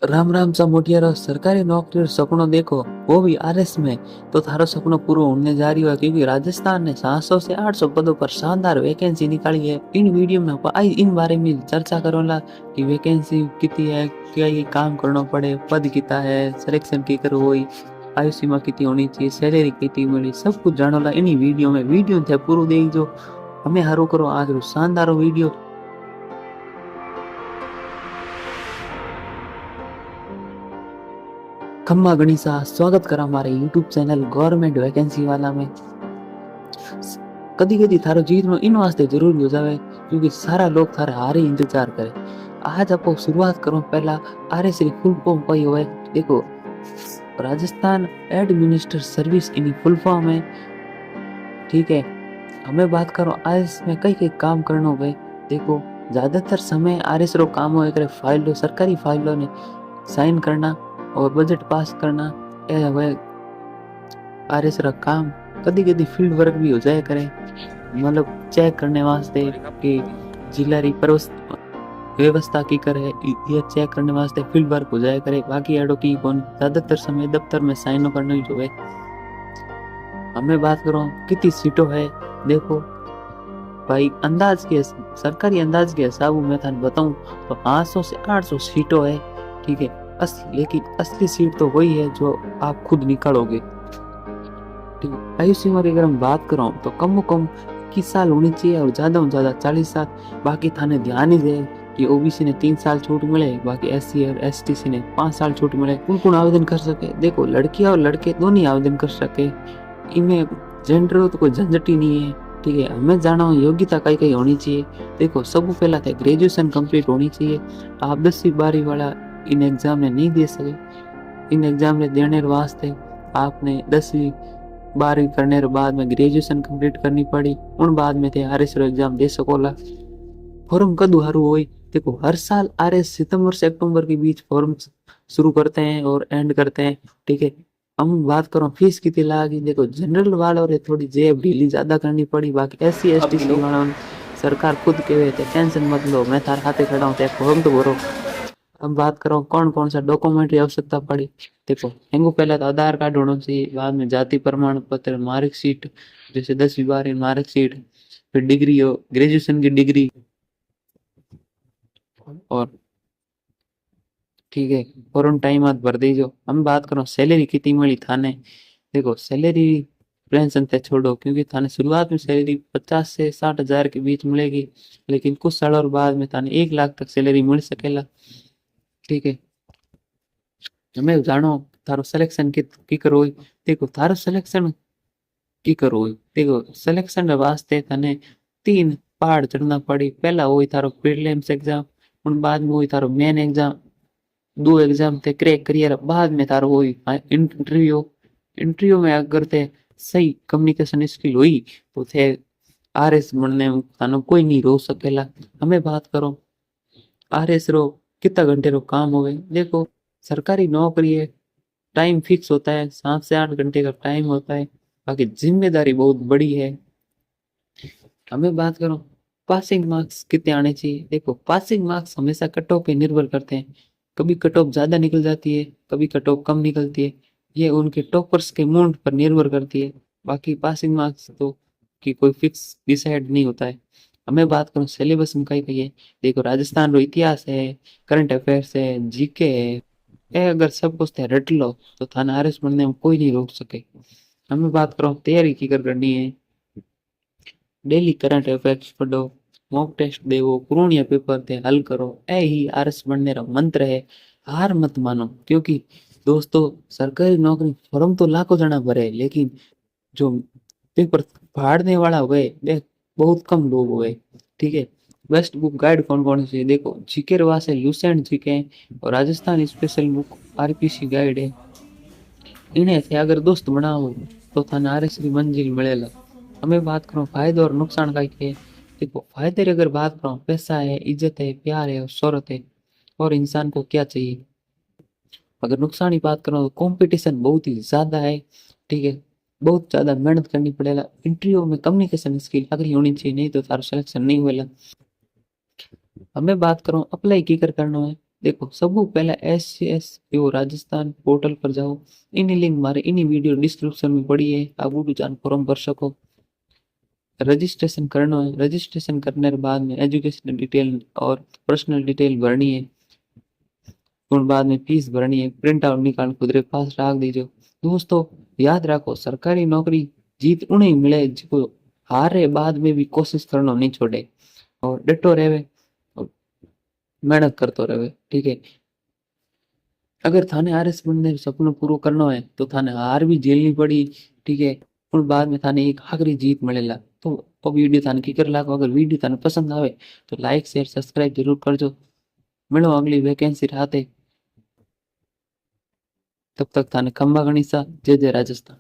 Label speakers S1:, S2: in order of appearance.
S1: राम राम सा मोटियारो सरकारी नौकरी और सपनो देखो वो भी आरएस में। तो थारो सपनो पूरा होने जा रही है क्योंकि राजस्थान ने 700 से 800 पदों पर शानदार वैकेंसी निकाली है। इन वीडियो में आई इन बारे में चर्चा करोला कि वैकेंसी कितनी है, क्या ये काम करना पड़े, पद कितना है, सिलेक्शन की करो हुई, आयु सीमा कितनी होनी चाहिए, सैलरी कितनी मिली, सब कुछ जानोला इन वीडियो में। वीडियो थे पूरा देख जो हमें हारो करो आज रो शानदार वीडियो। खम्मा गणिसा स्वागत करा हमारे यूट्यूब चैनल गवर्नमेंट वैकेंसी वाला में। कदी कदी थारो जीत में इन वास्ते जरूरी हो जावे क्योंकि सारा लोग थारे हारे इंतजार करे। आज आपको शुरुआत करो पहला आरे श्री फुल फॉर्म कही हुए देखो। Rajasthan administrative service in full form है। ठीक है, हमें बात करो आरएस में कई कई काम करना हुए। देखो ज्यादातर समय आरएस रो काम हो करे फाइलों सरकारी फाइलों ने साइन करना और बजट पास करना। ए हुए आरएस रा काम। कदी कदी फील्ड वर्क भी हो जाए करे, मतलब चेक करने वास्ते कि जिला री व्यवस्था की करे, ये चेक करने वास्ते फील्ड वर्क हो जाए करे। बाकी एडो की कौन ज्यादातर समय दफ्तर में साइन करना ही होवे। हमें बात करो कितनी सीटों है। देखो भाई अंदाज के सरकारी अंदाज के हिसाब में था बताऊं तो 500 से 800 सीटों है। ठीक है, लेकिन असली सीट तो वही है जो आप खुद निकालोगे। ठीक है, आयु सीमा की अगर हम बात करो तो कम से कम 21 साल होनी चाहिए और ज्यादा से ज्यादा 40 साल। बाकी थाने ध्यान ही दे कि ओबीसी ने 3 साल छूट मिले, बाकी एससी और एसटीसी ने 5 साल छूट मिले। कौन आवेदन कर सके? देखो लड़कियां और लड़के दोनों आवेदन कर सके, इनमें जेंडर तो कोई झंझट ही नहीं है। ठीक है, हमें जाना योग्यता कई कई होनी चाहिए। देखो सब पहला थे ग्रेजुएशन कंप्लीट होनी चाहिए। आप 10वीं 12वीं वाला इन एग्जाम में नहीं दे सके। इन एग्जाम में देने वास्ते आपने 10वीं 12वीं करने के बाद में ग्रेजुएशन कंप्लीट करनी पड़ी। उन बाद में थे आरएस रो एग्जाम दे सकोला। फॉर्म कदू हारू होई। देखो हर साल आरएस सितंबर से अक्टूबर के बीच फॉर्म शुरू करते हैं और एंड करते हैं। ठीक है, हम बात करो फीस कितनी लागी। देखो जनरल वालों रे थोड़ी जेब ढीली ज्यादा करनी पड़ी, बाकी एससी एसटी सी वालों ने सरकार खुद कहे थे टेंशन मत लो, मैं थार हाथे खड़ा हूँ, फॉर्म तो भरो। अब बात करो कौन कौन सा डॉक्यूमेंट की आवश्यकता पड़ी। देखो हेंगू पहले तो आधार कार्ड होना चाहिए, बाद में जाति प्रमाण पत्र, मार्कशीट, जैसे 10वीं 12वीं मार्कशीट, फिर डिग्री हो ग्रेजुएशन की डिग्री। और ठीक है, फॉर्म टाइम आज भर दीजो। हम बात करो सैलरी कितनी मिली थाने। देखो सैलरी पेंशन ते छोड़ो क्योंकि थाने शुरुआत में सैलरी 50 से 60 हजार के बीच मिलेगी, लेकिन कुछ सालों बाद में थाने 1 लाख तक सैलरी मिल सकेला। ठीक है, हमें जानो थारो सिलेक्शन की करो। देखो थारो सिलेक्शन की करो। देखो सिलेक्शन वास्ते थाने 3 पहाड़ चढ़ना पड़ी। पहला हुई थारो प्रीलिम्स एग्जाम, उन बाद में हुई थारो मेन एग्जाम। 2 एग्जाम थे क्रैक करियर, बाद में थारो हुई इंटरव्यू। इंटरव्यू में अगर थे सही कम्युनिकेशन स्किल हुई तो थे आरएस बनने में थानो कोई नहीं रोक सकेला। हमें बात करो आरएस रो कितना घंटे रो काम होवे। देखो सरकारी नौकरी है, टाइम फिक्स होता है, 7 से 8 घंटे का टाइम होता है, बाकी जिम्मेदारी बहुत बड़ी है। हमें बात करो पासिंग मार्क्स कितने आने चाहिए। देखो पासिंग मार्क्स हमेशा कट ऑफ पे निर्भर करते हैं। कभी कट ऑफ ज्यादा निकल जाती है, कभी कट ऑफ कम निकलती है। ये उनके टॉपर्स के मूड पर निर्भर करती है। बाकी पासिंग मार्क्स तो की कोई फिक्स डिसाइड नहीं होता है। हमें बात करो सिलेबस में कई कही है। देखो राजस्थान रो इतिहास है, करंट अफेयर्स है, जीके है। ये अगर सब कुछ रट लो तो थाना आरएस बनने में कोई नहीं रोक सके। हमें बात करो तैयारी की करनी है। डेली करंट अफेयर्स पढ़ो, मॉक टेस्ट देवो, पुराने पेपर थे हल करो। ए ही आरएस बनने का मंत्र है। हार मत मानो क्योंकि दोस्तों सरकारी नौकरी फॉर्म तो लाखों जना भरे, लेकिन जो पेपर फाड़ने वाला हुए वे बहुत कम लोग हुए। ठीक है, बेस्ट बुक गाइड कौन कौन सी है। देखो जीके रवा से लूसेंट जीके और Rajasthan special book RPC guide है। इन्हें थे अगर दोस्त बनाओ तो थाने आरएस की मंजिल मिलेला। हमें बात करो फायदे और नुकसान का है। देखो फायदे की अगर बात करो पैसा है, इज्जत है, प्यार है और शोहरत है, और इंसान को क्या चाहिए। अगर नुकसान की बात करो तो कंपटीशन बहुत ही ज्यादा है। ठीक है, बहुत ज्यादा मेहनत करनी पड़ेगा। इंटरव्यू में कम्युनिकेशन स्किल अगर होनी चाहिए, नहीं तो तारो सिलेक्शन नहीं हुएला। हमें बात करो अप्लाई की कर करना है। देखो सबू पहले SCSPO राजस्थान पोर्टल पर जाओ, इन्हीं लिंक मारे इन्हीं वीडियो डिस्क्रिप्शन में पड़ी है, आप उठू जान फॉर्म भर सको। रजिस्ट्रेशन करना है, रजिस्ट्रेशन करने के बाद में एजुकेशन डिटेल और पर्सनल डिटेल भरनी है, और बाद में फीस भरनी है, प्रिंट आउट निकाल खुद रे पास रख दीजिए। दोस्तों याद रखो सरकारी नौकरी जीत उन्हें मिले जो हारे बाद में भी कोशिश करना नहीं छोड़े और डटो रहे और मेहनत करते रहे, ठीक है। अगर थाने आरएस बनने सपना पूरा करना है तो थाने हार भी झेलनी पड़ी, ठीक है, और बाद में थाने एक आखिरी जीत मिलेला। तो वो वीडियो थाने की कर लागो, अगर वीडियो थाने पसंद आवे तो लाइक शेयर सब्सक्राइब जरूर करजो। मिलो अगली वैकेंसी रहते, तब तक थाने खंबा गणिसा। जय जय राजस्थान।